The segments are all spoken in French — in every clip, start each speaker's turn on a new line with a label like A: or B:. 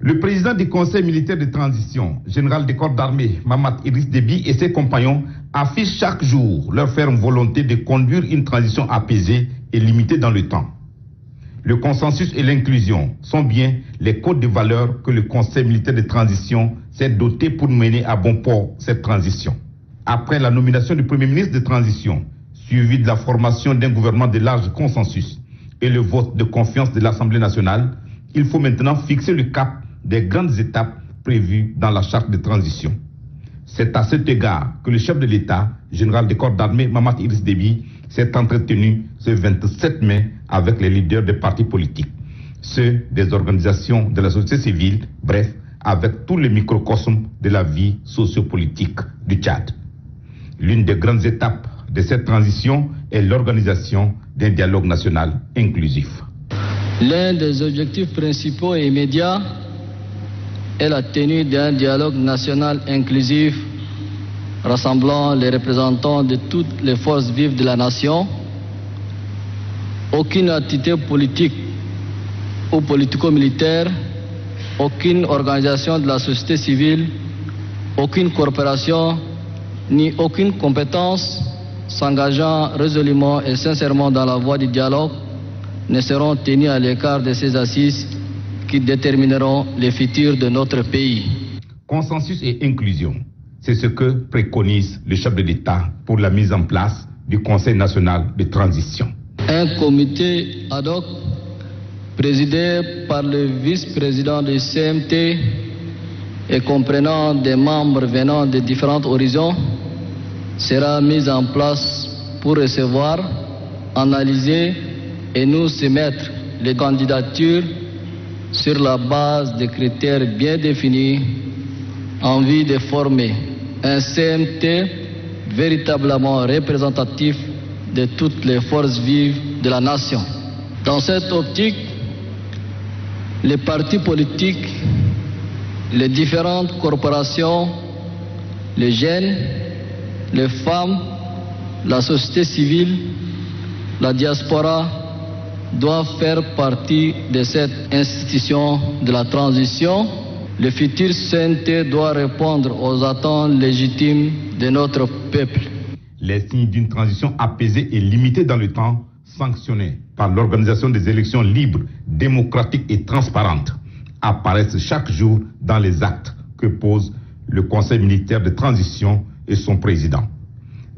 A: Le président du Conseil militaire de transition, général des corps d'armée, Mahamat Idriss Déby et ses compagnons affichent chaque jour leur ferme volonté de conduire une transition apaisée et limitée dans le temps. Le consensus et l'inclusion sont bien les codes de valeurs que le Conseil militaire de transition s'est doté pour mener à bon port cette transition. Après la nomination du Premier ministre de transition, suivi de la formation d'un gouvernement de large consensus et le vote de confiance de l'Assemblée nationale, il faut maintenant fixer le cap des grandes étapes prévues dans la charte de transition. C'est à cet égard que le chef de l'État, général des corps d'armée, Mahamat Idriss Déby, s'est entretenu ce 27 mai avec les leaders des partis politiques, ceux des organisations de la société civile, bref, avec tous les microcosmes de la vie sociopolitique du Tchad. L'une des grandes étapes de cette transition est l'organisation d'un dialogue national inclusif.
B: L'un des objectifs principaux et immédiats est la tenue d'un dialogue national inclusif rassemblant les représentants de toutes les forces vives de la nation. Aucune entité politique ou politico-militaire, aucune organisation de la société civile, aucune corporation, ni aucune compétence s'engageant résolument et sincèrement dans la voie du dialogue ne seront tenus à l'écart de ces assises qui détermineront le futur de notre pays.
A: Consensus et inclusion, c'est ce que préconise le chef de l'État pour la mise en place du Conseil national de transition.
B: Un comité ad hoc présidé par le vice-président du CMT et comprenant des membres venant de différents horizons sera mis en place pour recevoir, analyser et nous soumettre les candidatures sur la base de critères bien définis en vue de former un CMT véritablement représentatif de toutes les forces vives de la nation. Dans cette optique, les partis politiques, les différentes corporations, les jeunes, les femmes, la société civile, la diaspora doivent faire partie de cette institution de la transition. Le futur CNT doit répondre aux attentes légitimes de notre peuple.
A: Les signes d'une transition apaisée et limitée dans le temps, sanctionnés par l'organisation des élections libres, démocratiques et transparentes, apparaissent chaque jour dans les actes que pose le Conseil militaire de transition et son président.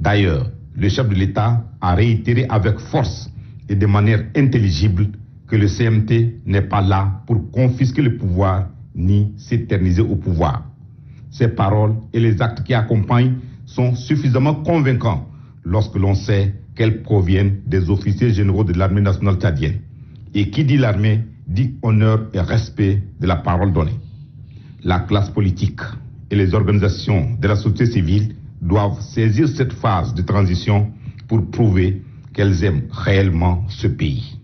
A: D'ailleurs, le chef de l'État a réitéré avec force et de manière intelligible que le CMT n'est pas là pour confisquer le pouvoir ni s'éterniser au pouvoir. Ces paroles et les actes qui accompagnent sont suffisamment convaincants lorsque l'on sait qu'elles proviennent des officiers généraux de l'armée nationale tchadienne. Et qui dit l'armée dit honneur et respect de la parole donnée. La classe politique et les organisations de la société civile doivent saisir cette phase de transition pour prouver qu'elles aiment réellement ce pays.